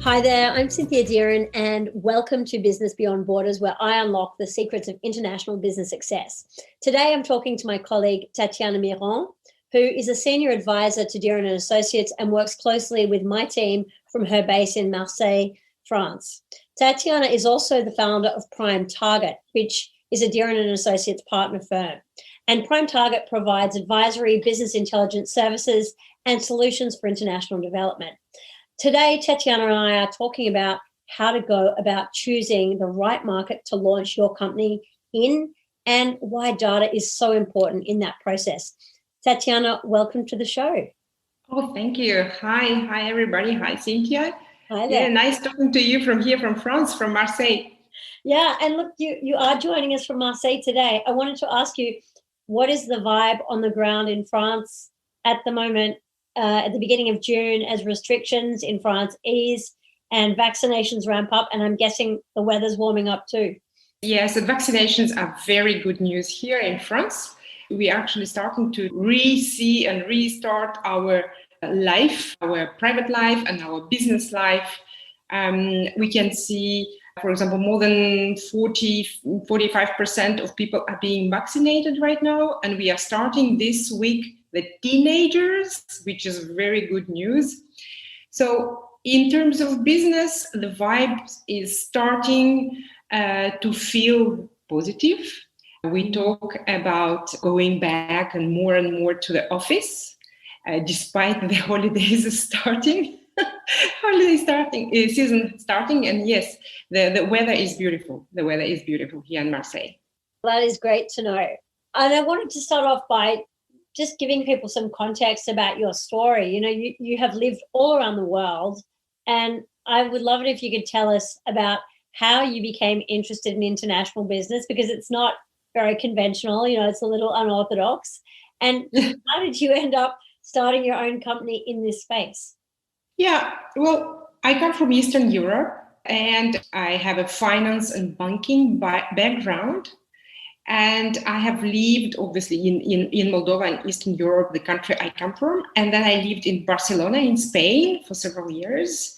Hi there, I'm Cynthia Dearin, and welcome to Business Beyond Borders, where I unlock the secrets of international business success. Today, I'm talking to my colleague, Tatiana Miron, who is a senior advisor to Dearin Associates and works closely with my team from her base in Marseilles, France. Tatiana is also the founder of Prime Target, which is a Dearin Associates partner firm. And Prime Target provides advisory, business intelligence services, and solutions for international development. Today, Tatiana and I are talking about how to go about choosing the right market to launch your company in and why data is so important in that process. Tatiana, welcome to the show. Oh, thank you. Hi, everybody. Hi, Cynthia. Hi there. Yeah, nice talking to you from here, from France, from Marseille. Yeah, and look, you are joining us from Marseille today. I wanted to ask you, what is the vibe on the ground in France at the moment? At the beginning of June, as restrictions in France ease and vaccinations ramp up, and I'm guessing the weather's warming up too. Yes, the vaccinations are very good news here in France. We are actually starting to re-see and restart our life, our private life and our business life. We can see, for example, more than 45% of people are being vaccinated right now, and we are starting this week the teenagers, which is very good news. So in terms of business, the vibe is starting to feel positive. We talk about going back and more to the office, despite the holidays starting. Season starting, and yes, the weather is beautiful. The weather is beautiful here in Marseille. That is great to know. And I wanted to start off by just giving people some context about your story. You know, you have lived all around the world, and I would love it if you could tell us about how you became interested in international business, because it's not very conventional, you know, it's a little unorthodox. And how did you end up starting your own company in this space? Yeah, well, I come from Eastern Europe, and I have a finance and banking background. And I have lived, obviously, in Moldova and Eastern Europe, the country I come from. And then I lived in Barcelona in Spain for several years.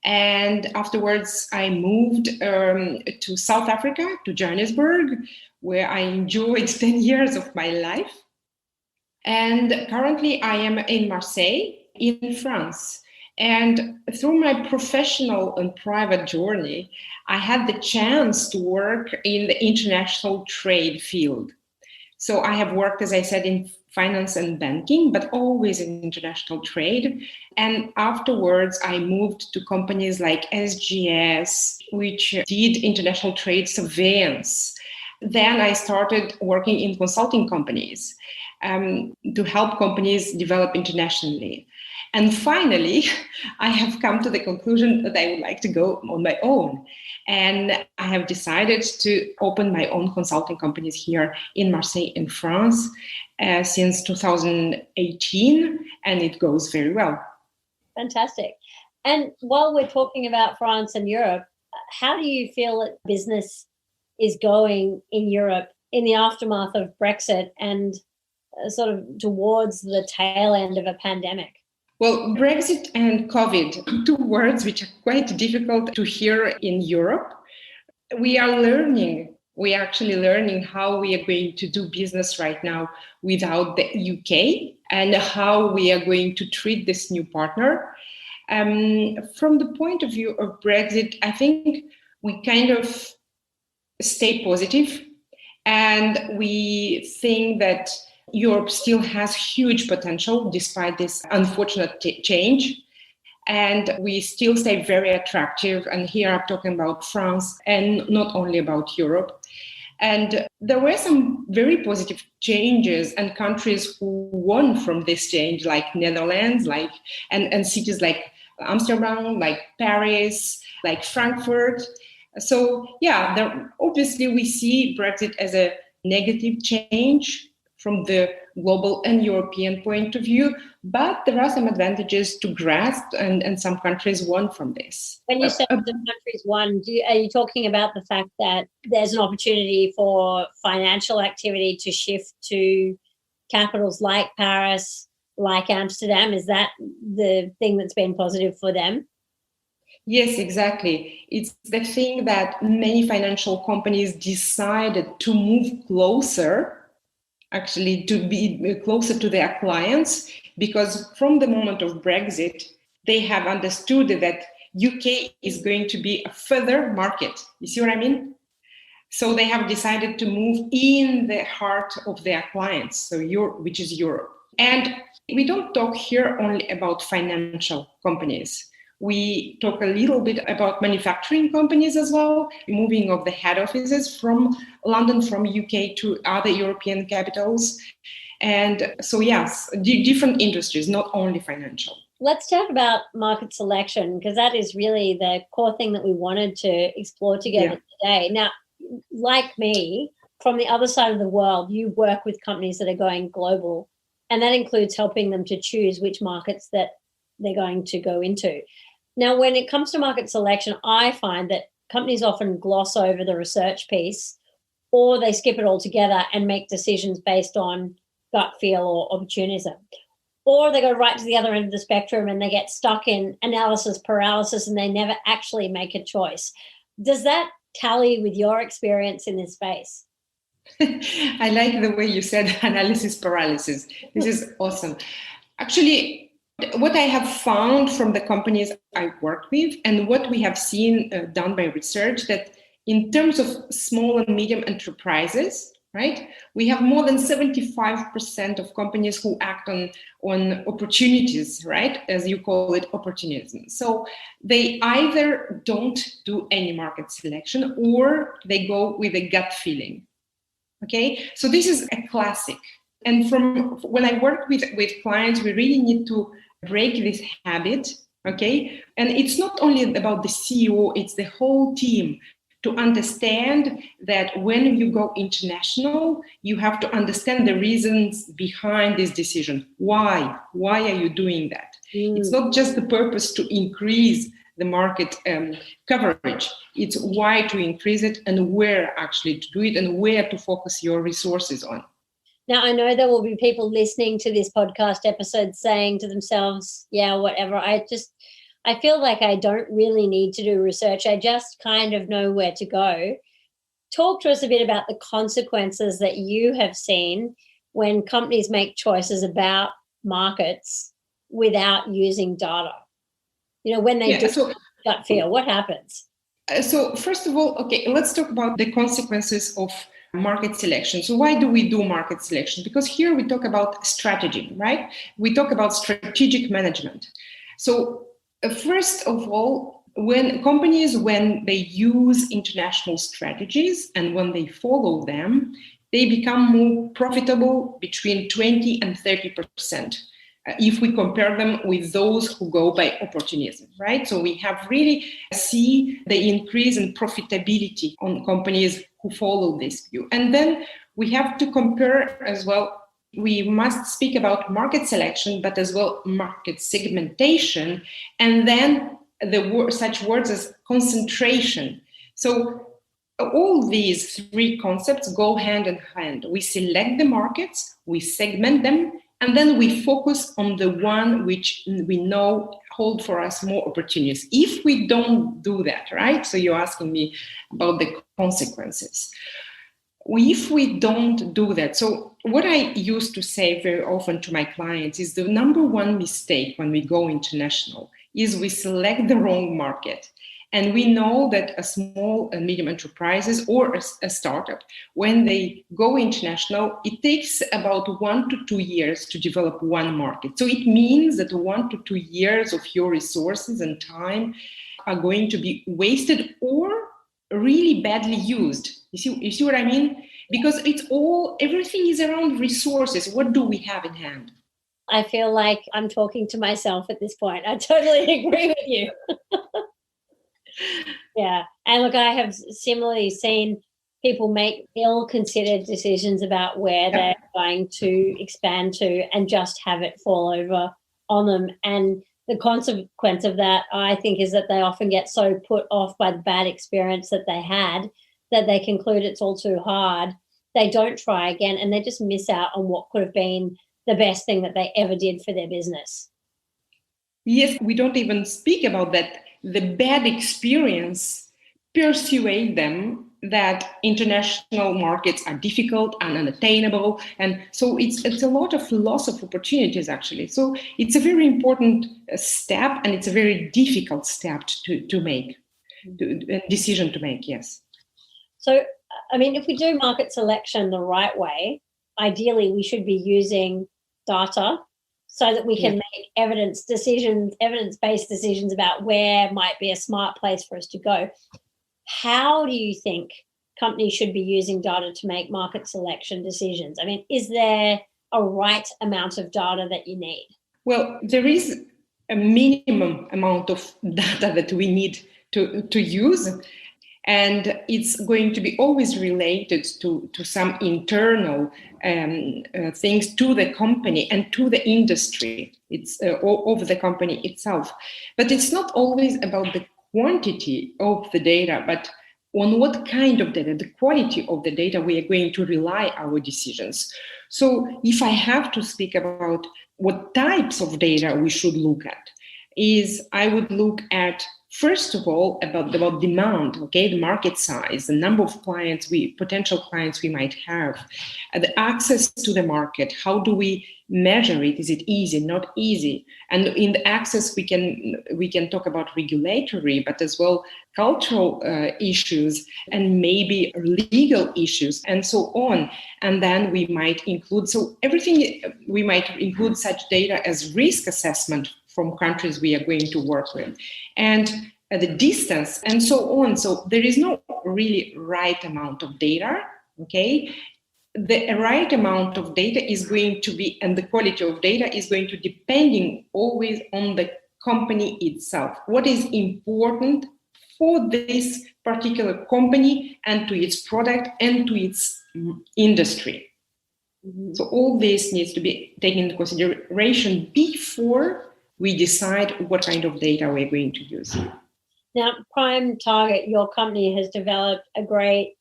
And afterwards, I moved to South Africa, to Johannesburg, where I enjoyed 10 years of my life. And currently, I am in Marseille, in France. And through my professional and private journey, I had the chance to work in the international trade field. So I have worked, as I said, in finance and banking, but always in international trade. And afterwards, I moved to companies like SGS, which did international trade surveillance. Then I started working in consulting companies to help companies develop internationally. And finally, I have come to the conclusion that I would like to go on my own. And I have decided to open my own consulting companies here in Marseille, in France, since 2018, and it goes very well. Fantastic. And while we're talking about France and Europe, how do you feel that business is going in Europe in the aftermath of Brexit and sort of towards the tail end of a pandemic? Well, Brexit and COVID, two words which are quite difficult to hear in Europe. We are actually learning how we are going to do business right now without the UK and how we are going to treat this new partner. From the point of view of Brexit, I think we kind of stay positive, and we think that Europe still has huge potential despite this unfortunate change. And we still stay very attractive. And here I'm talking about France and not only about Europe. And there were some very positive changes, and countries who won from this change, like Netherlands, and cities like Amsterdam, like Paris, like Frankfurt. So yeah, obviously we see Brexit as a negative change from the global and European point of view, but there are some advantages to grasp, and some countries won from this. When you say the countries won, are you talking about the fact that there's an opportunity for financial activity to shift to capitals like Paris, like Amsterdam? Is that the thing that's been positive for them? Yes, exactly. It's the thing that many financial companies decided to move closer, actually to be closer to their clients, because from the moment of Brexit, they have understood that UK is going to be a further market. You see what I mean? So they have decided to move in the heart of their clients, so which is Europe. And we don't talk here only about financial companies. We talk a little bit about manufacturing companies as well, moving of the head offices from London, from UK to other European capitals. And so, yes, different industries, not only financial. Let's talk about market selection, because that is really the core thing that we wanted to explore together today. Now, like me, from the other side of the world, you work with companies that are going global, and that includes helping them to choose which markets that they're going to go into. Now, when it comes to market selection, I find that companies often gloss over the research piece, or they skip it altogether and make decisions based on gut feel or opportunism. Or they go right to the other end of the spectrum and they get stuck in analysis paralysis and they never actually make a choice. Does that tally with your experience in this space? I like the way you said analysis paralysis. This is awesome. Actually, what I have found from the companies I work with and what we have seen done by research, that in terms of small and medium enterprises, right, we have more than 75% of companies who act on opportunities, right, as you call it, opportunism. So they either don't do any market selection or they go with a gut feeling. Okay, so this is a classic. And from when I work with clients, we really need to break this habit. Okay, and it's not only about the CEO, it's the whole team, to understand that when you go international, you have to understand the reasons behind this decision. Why are you doing that? It's not just the purpose to increase the market coverage. It's why to increase it and where actually to do it and where to focus your resources on. Now, I know there will be people listening to this podcast episode saying to themselves, yeah, whatever, I feel like I don't really need to do research. I just kind of know where to go. Talk to us a bit about the consequences that you have seen when companies make choices about markets without using data. You know, when they just gut feel, what happens? So first of all, okay, let's talk about the consequences of market selection. So why do we do market selection? Because here we talk about strategy, right? We talk about strategic management. So first of all, when they use international strategies and when they follow them, they become more profitable between 20 and 30%. If we compare them with those who go by opportunism, right? So we have really see the increase in profitability on companies who follow this view. And then we have to compare as well. We must speak about market selection, but as well market segmentation, and then such words as concentration. So all these three concepts go hand in hand. We select the markets, we segment them, and then we focus on the one which we know hold for us more opportunities. If we don't do that, right? So you're asking me about the consequences. If we don't do that, so what I used to say very often to my clients is the number one mistake when we go international is we select the wrong market. And we know that a small and medium enterprises or a startup, when they go international, it takes about 1 to 2 years to develop one market. So it means that 1 to 2 years of your resources and time are going to be wasted or really badly used. You see what I mean? Because everything is around resources. What do we have in hand? I feel like I'm talking to myself at this point. I totally agree with you. Yeah. And look, I have similarly seen people make ill-considered decisions about where they're going to expand to and just have it fall over on them. And the consequence of that, I think, is that they often get so put off by the bad experience that they had that they conclude it's all too hard. They don't try again and they just miss out on what could have been the best thing that they ever did for their business. Yes, we don't even speak about that the bad experience persuade them that international markets are difficult and unattainable. And so it's a lot of loss of opportunities, actually. So it's a very important step, and it's a very difficult step to make, a decision to make, yes. So, I mean, if we do market selection the right way, ideally we should be using data so that we can make evidence-based decisions about where might be a smart place for us to go. How do you think companies should be using data to make market selection decisions? I mean, is there a right amount of data that you need? Well, there is a minimum amount of data that we need to use, and it's going to be always related to some internal things to the company and to the industry. It's of the company itself. But it's not always about the quantity of the data, but on what kind of data, the quality of the data we are going to rely our decisions. So if I have to speak about what types of data we should look at, I would look at, first of all, about demand, okay, the market size, the number of potential clients we might have, the access to the market. How do we measure it? Is it easy, not easy? And in the access, we can talk about regulatory, but as well cultural issues and maybe legal issues and so on. And then we might include such data as risk assessment from countries we are going to work with, and the distance, and so on. So there is no really right amount of data, okay? The right amount of data is going to be, and the quality of data is going to depending always on the company itself. What is important for this particular company and to its product and to its industry. Mm-hmm. So all this needs to be taken into consideration before we decide what kind of data we're going to use. Now, Prime Target, your company has developed a great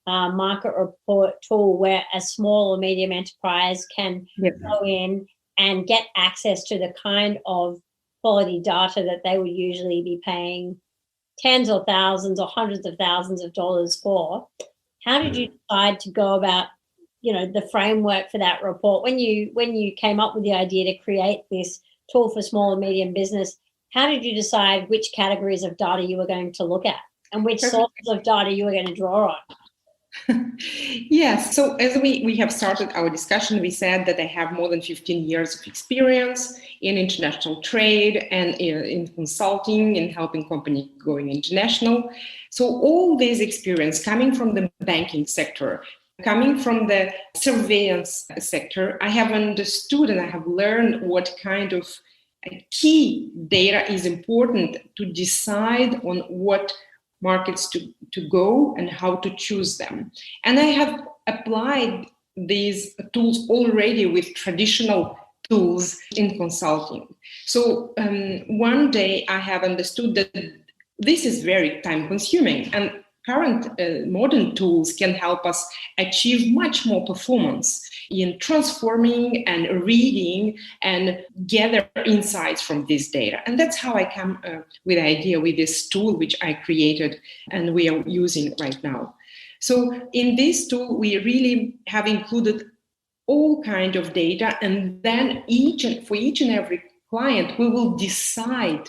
market report tool where a small or medium enterprise can go in and get access to the kind of quality data that they would usually be paying tens of thousands or hundreds of thousands of dollars for. How did you decide to go about, the framework for that report? When you came up with the idea to create this tool for small and medium business, how did you decide which categories of data you were going to look at and which sources of data you were going to draw on? Yes, so as we have started our discussion, we said that I have more than 15 years of experience in international trade and in consulting and helping companies going international. So all this experience coming from the banking sector, coming from the surveillance sector, I have understood and I have learned what kind of key data is important to decide on what markets to go and how to choose them. And I have applied these tools already with traditional tools in consulting. So one day I have understood that this is very time consuming, and current modern tools can help us achieve much more performance in transforming and reading and gather insights from this data. And that's how I come with the idea with this tool, which I created and we are using right now. So in this tool, we really have included all kinds of data, and then for each and every client, we will decide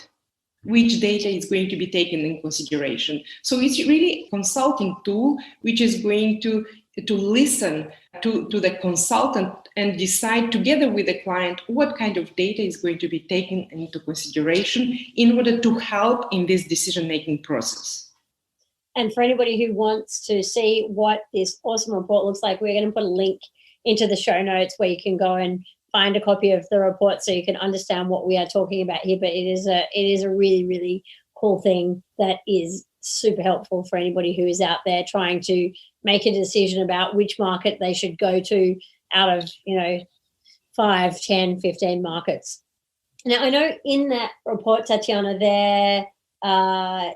which data is going to be taken in consideration. So it's really a consulting tool which is going to listen to the consultant and decide together with the client what kind of data is going to be taken into consideration in order to help in this decision-making process. And for anybody who wants to see what this awesome report looks like, we're going to put a link into the show notes where you can go and find a copy of the report so you can understand what we are talking about here. But it is a really, really cool thing that is super helpful for anybody who is out there trying to make a decision about which market they should go to out of, 5, 10, 15 markets. Now, I know in that report, Tatiana, there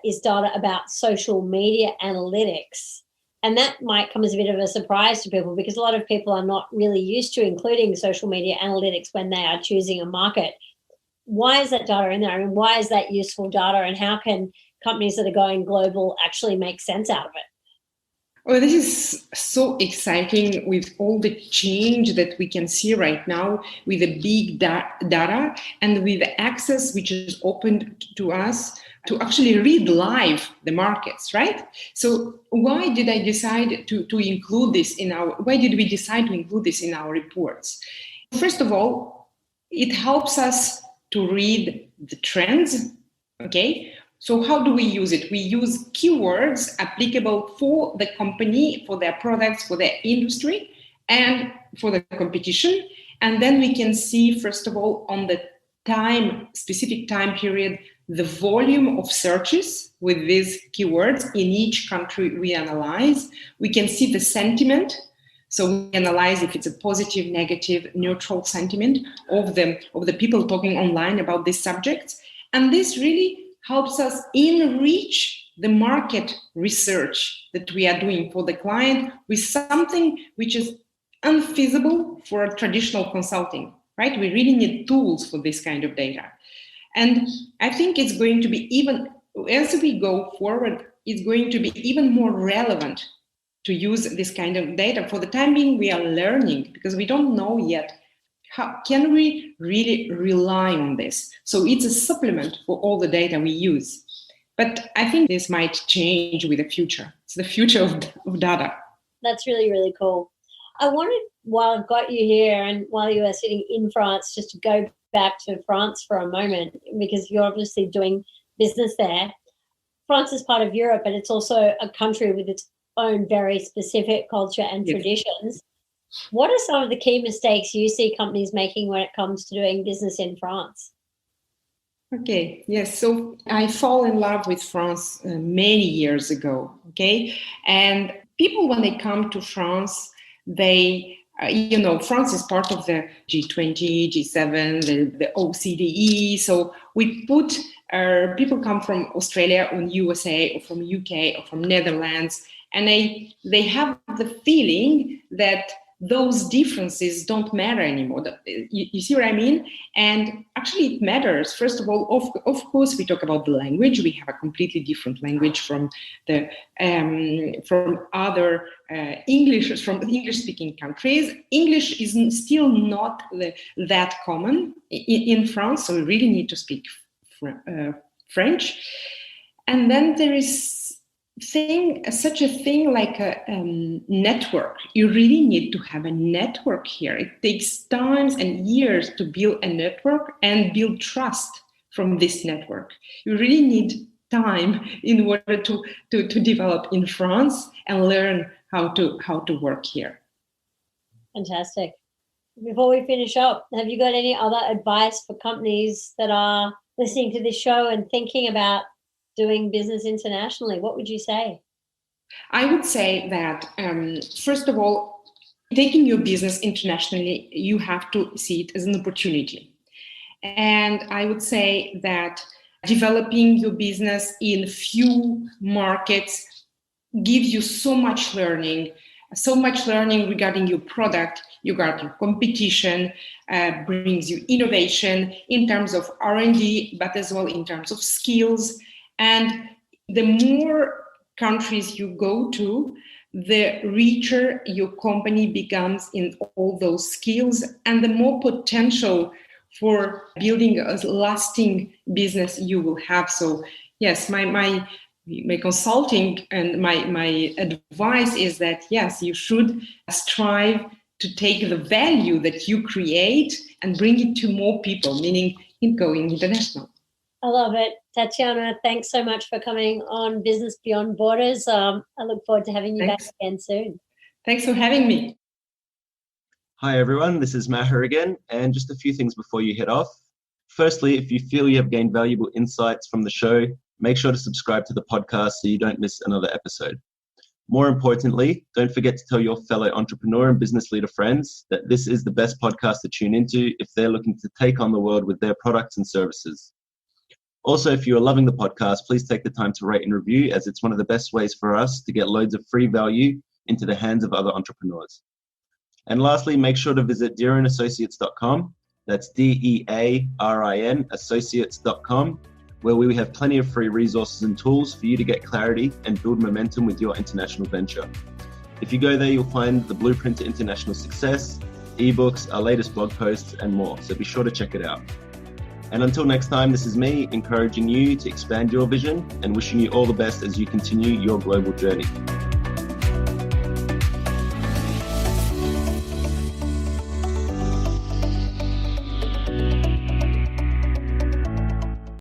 is data about social media analytics. And that might come as a bit of a surprise to people because a lot of people are not really used to including social media analytics when they are choosing a market. Why is that data in there? I mean, why is that useful data, and how can companies that are going global actually make sense out of it? Oh, this is so exciting with all the change that we can see right now with the big data and with the access which is opened to us to actually read live the markets, right? So why did I decide to include this why did we decide to include this in our reports? First of all, it helps us to read the trends, okay? So how do we use it? We use keywords applicable for the company, for their products, for their industry, and for the competition. And then we can see, first of all, on the specific time period, the volume of searches with these keywords in each country we analyze. We can see the sentiment. So we analyze if it's a positive, negative, neutral sentiment of the people talking online about these subjects. And this really helps us enrich the market research that we are doing for the client with something which is unfeasible for a traditional consulting, right? We really need tools for this kind of data. And I think it's going to be even, as we go forward, it's going to be even more relevant to use this kind of data. For the time being, we are learning because we don't know yet how can we really rely on this? So it's a supplement for all the data we use. But I think this might change with the future. It's the future of data. That's really, really cool. I wanted, while I've got you here and while you are sitting in France, just to go back to France for a moment, because you're obviously doing business there. France is part of Europe, but it's also a country with its own very specific culture and traditions. What are some of the key mistakes you see companies making when it comes to doing business in France? Okay, yes. So I fall in love with France many years ago, okay? And people, when they come to France, they, France is part of the G20, G7, the OCDE. So we put, people come from Australia or USA or from UK or from Netherlands, and they have the feeling that those differences don't matter anymore. You see what I mean? And actually it matters. First of all, of course, we talk about the language. We have a completely different language from other English-speaking countries. English is still not that common in France, so we really need to speak French. And then there is such a thing like a network. You really need to have a network here. It takes times and years to build a network and build trust from this network. You really need time in order to develop in France and learn how to work here. Fantastic. Before we finish up, have you got any other advice for companies that are listening to this show and thinking about doing business internationally? What would you say? I would say that, first of all, taking your business internationally, you have to see it as an opportunity. And I would say that developing your business in few markets gives you so much learning regarding your product, regarding your competition, brings you innovation in terms of R&D, but as well in terms of skills. And the more countries you go to, the richer your company becomes in all those skills and the more potential for building a lasting business you will have. So yes, my consulting and my advice is that, yes, you should strive to take the value that you create and bring it to more people, meaning in going international. I love it. Tatiana, thanks so much for coming on Business Beyond Borders. I look forward to having you back again soon. Thanks for having me. Hi, everyone. This is Maher again. And just a few things before you head off. Firstly, if you feel you have gained valuable insights from the show, make sure to subscribe to the podcast so you don't miss another episode. More importantly, don't forget to tell your fellow entrepreneur and business leader friends that this is the best podcast to tune into if they're looking to take on the world with their products and services. Also, if you are loving the podcast, please take the time to rate and review, as it's one of the best ways for us to get loads of free value into the hands of other entrepreneurs. And lastly, make sure to visit dearinassociates.com That's Dearin Associates.com, where we have plenty of free resources and tools for you to get clarity and build momentum with your international venture. If you go there, you'll find the blueprint to international success, ebooks, our latest blog posts, and more. So be sure to check it out. And until next time, this is me encouraging you to expand your vision and wishing you all the best as you continue your global journey.